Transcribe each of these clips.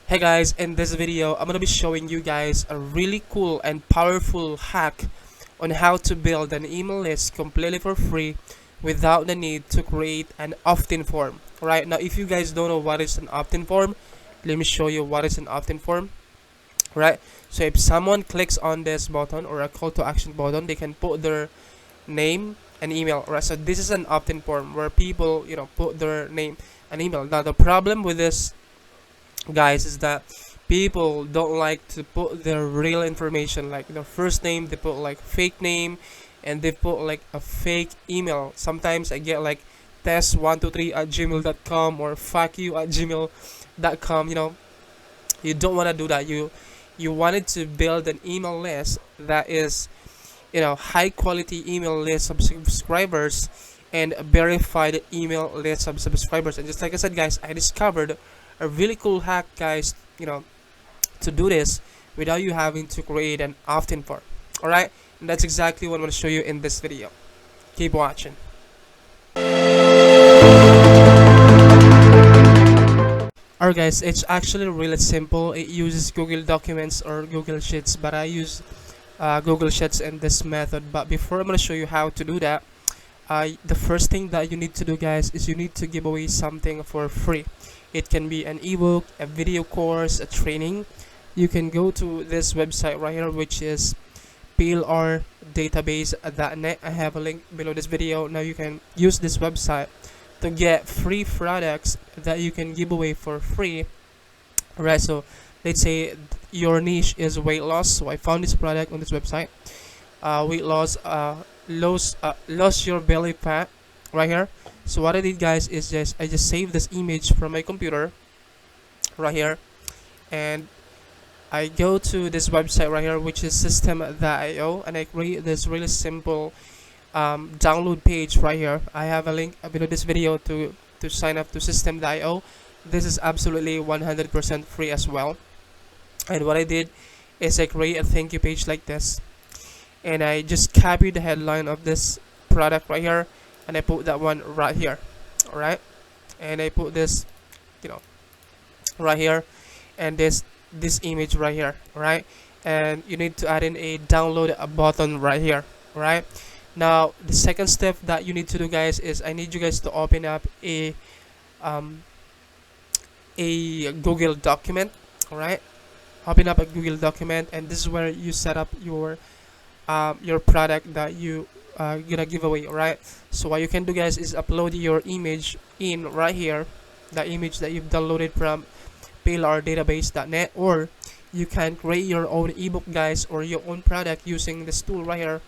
Hey guys, in this video I'm gonna be showing you guys a really cool and powerful hack on how to build an email list completely for free without the need to create an opt-in form. Right now, if you guys don't know what is an opt-in form, let me show you what is an opt-in form. Right, so if someone clicks on this button or a call to action button, they can put their name and email. Right, so this is an opt-in form where people put their name and email. Now the problem with this, guys, is that people don't like to put their real information, like their first name. They put like fake name, and they put like a fake email. Sometimes I get like test123@gmail.com or fuck you at gmail.com. You don't want to do that. You wanted to build an email list that is high quality email list of subscribers and a verified email list of subscribers. And just like I said, guys, I discovered a really cool hack, guys, to do this without you having to create an opt-in form. All right, and that's exactly what I'm going to show you in this video. Keep watching. Alright guys, it's actually really simple. It uses Google Documents or Google Sheets, but I use Google Sheets in this method. But before I'm going to show you how to do that, the first thing that you need to do, guys, is you need to give away something for free. It can be an ebook, a video course, a training. You can go to this website right here, which is plrdatabase.net. I have a link below this video. Now you can use this website to get free products that you can give away for free. Right, so let's say your niche is weight loss. So I found this product on this website. Weight loss, lost your belly fat, right here. So what I did, guys, is I just saved this image from my computer right here, and I go to this website right here, which is system.io, and I create this really simple download page right here. I have a link below this video to sign up to system.io. This is absolutely 100% free as well. And what I did is I create a thank you page like this, and I just copy the headline of this product right here, and I put that one right here. All right, and I put this right here, and this image right here. All right, and you need to add in a download a button right here. All right, now the second step that you need to do, guys, is I need you guys to open up a Google document. All right, open up a Google document, and this is where you set up your product that you gonna give away. All right, so what you can do, guys, is upload your image in right here, the image that you've downloaded from plrdatabase.net, or you can create your own ebook, guys, or your own product using this tool right here,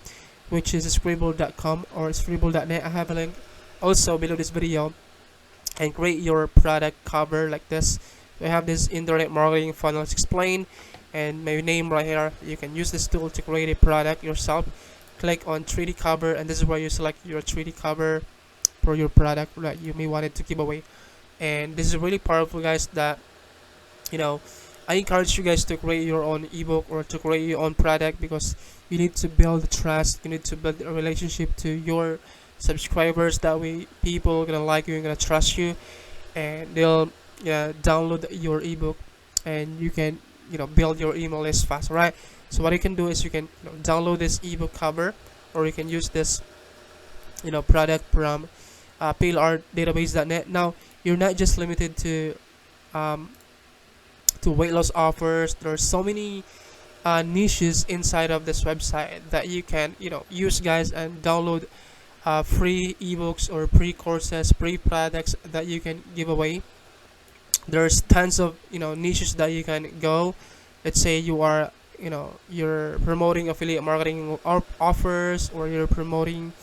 which is scribble.com or scribble.net. I have a link also below this video, and create your product cover like this. We have this internet marketing funnels explained, and my name right here. You can use this tool to create a product yourself. Click on 3D cover, and this is where you select your 3D cover for your product that you may want it to give away. And this is really powerful, guys, that I encourage you guys to create your own ebook or to create your own product, because you need to build trust. You need to build a relationship to your subscribers. That way people are gonna like you and gonna trust you, and they'll download your ebook, and you can build your email list fast. Right, so what you can do is you can download this ebook cover, or you can use this product from plrdatabase.net. Now you're not just limited to weight loss offers. There are so many niches inside of this website that you can use, guys, and download free ebooks or free courses, free products that you can give away. There's tons of niches that you can go. Let's say you are you're promoting affiliate marketing offers, or you're promoting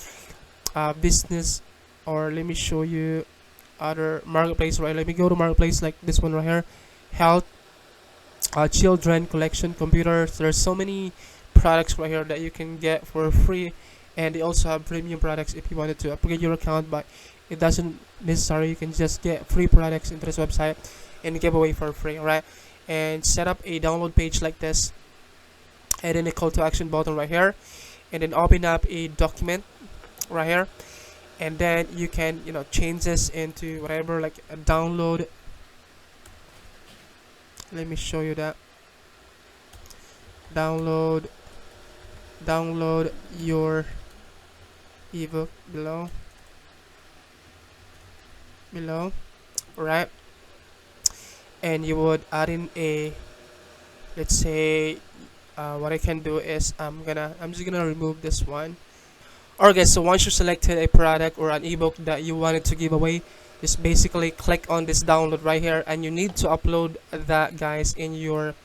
business, or let me show you other marketplace. Right, let me go to marketplace like this one right here, health, children collection, computers. There's so many products right here that you can get for free, and they also have premium products if you wanted to upgrade your account, but it doesn't necessary. You can just get free products into this website and give away for free. All right, and set up a download page like this, and then a call to action button right here, and then open up a document right here, and then you can change this into whatever, like a download Let me show you that. Download your ebook below. Right, and you would add in a, let's say, what I can do is I'm just gonna remove this one. Alright, so once you selected a product or an ebook that you wanted to give away, just basically click on this download right here, and you need to upload that, guys, in your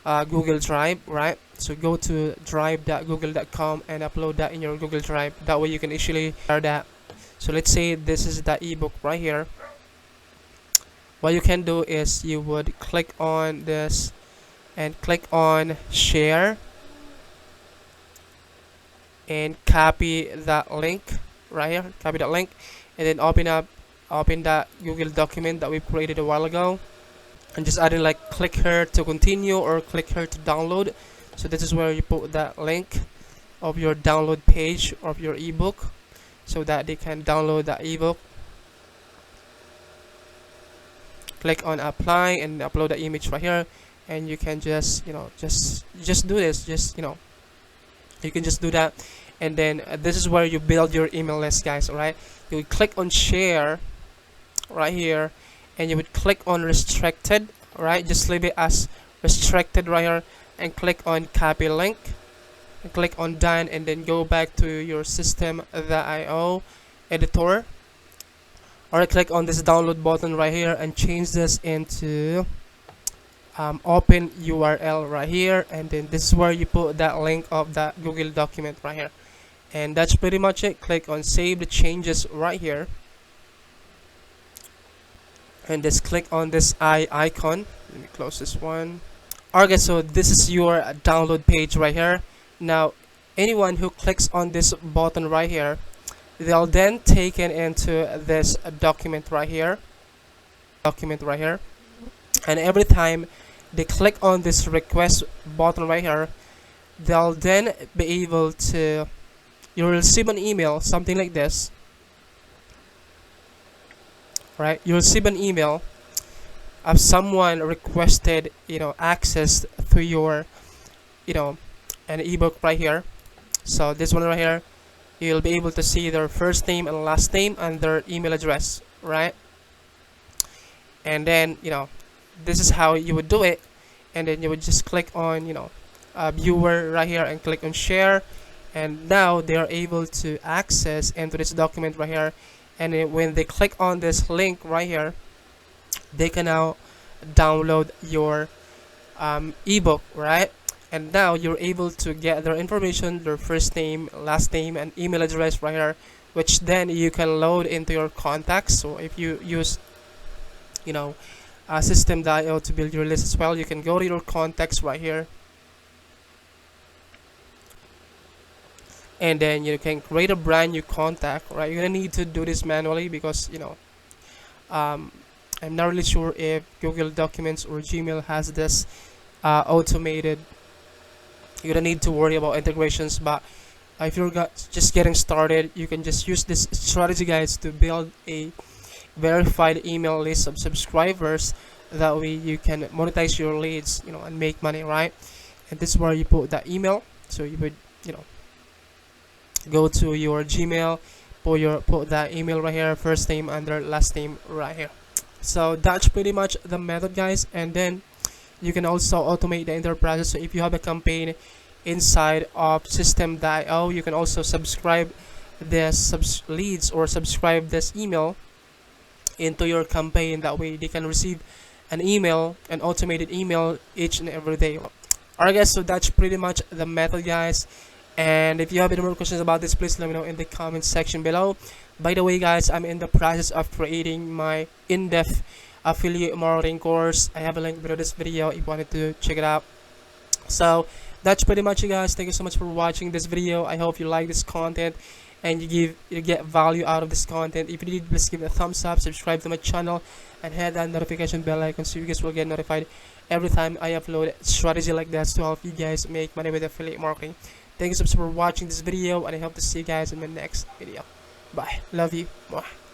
Google Drive, right? So go to drive.google.com and upload that in your Google Drive. That way you can actually share that. So let's say this is the ebook right here. What you can do is you would click on this and click on share and copy that link right here. Copy that link and then open that Google document that we created a while ago, and just add in like click here to continue or click here to download. So this is where you put that link of your download page of your ebook so that they can download that ebook. Click on apply and upload the image right here, and you can just just do this, you can just do that. And then this is where you build your email list, guys. All right, you would click on share right here, and you would click on restricted. All right, just leave it as restricted right here, and click on copy link and click on done, and then go back to your system.io editor. Alright, click on this download button right here and change this into open URL right here, and then this is where you put that link of that Google document right here. And that's pretty much it. Click on save the changes right here, and just click on this icon. Let me close this one. Alright, so this is your download page right here. Now anyone who clicks on this button right here, they'll then taken into this document right here, and every time they click on this request button right here, they'll then be able to, you'll receive an email, something like this, right? You'll receive an email of someone requested, access to your, an ebook right here. So this one right here, you'll be able to see their first name and last name and their email address, right? And then this is how you would do it. And then you would just click on viewer right here and click on share, and now they are able to access into this document right here. And then when they click on this link right here, they can now download your ebook, right? And now you're able to get their information, their first name, last name, and email address right here, which then you can load into your contacts. So if you use system.io to build your list as well, you can go to your contacts right here, and then you can create a brand new contact, right? You're gonna need to do this manually because I'm not really sure if Google Documents or Gmail has this automated. You don't need to worry about integrations, but if you're just getting started, you can just use this strategy, guys, to build a verified email list of subscribers. That way you can monetize your leads, and make money, right? And this is where you put that email. So you would go to your Gmail, put that email right here, first name and their last name right here. So that's pretty much the method, guys. And then you can also automate the entire process. So if you have a campaign inside of system.io, you can also subscribe this leads or subscribe this email into your campaign. That way they can receive an automated email each and every day. Alright, guys, so that's pretty much the method, guys. And if you have any more questions about this, please let me know in the comment section below. By the way, guys, I'm in the process of creating my in-depth affiliate marketing course. I have a link below this video if you wanted to check it out. So that's pretty much it, guys. Thank you so much for watching this video. I hope you like this content and you get value out of this content. If you did, please give it a thumbs up, subscribe to my channel, and hit that notification bell icon so you guys will get notified every time I upload strategy like that to help you guys make money with affiliate marketing. Thank you so much for watching this video, and I hope to see you guys in my next video. Bye. Love you. Bye.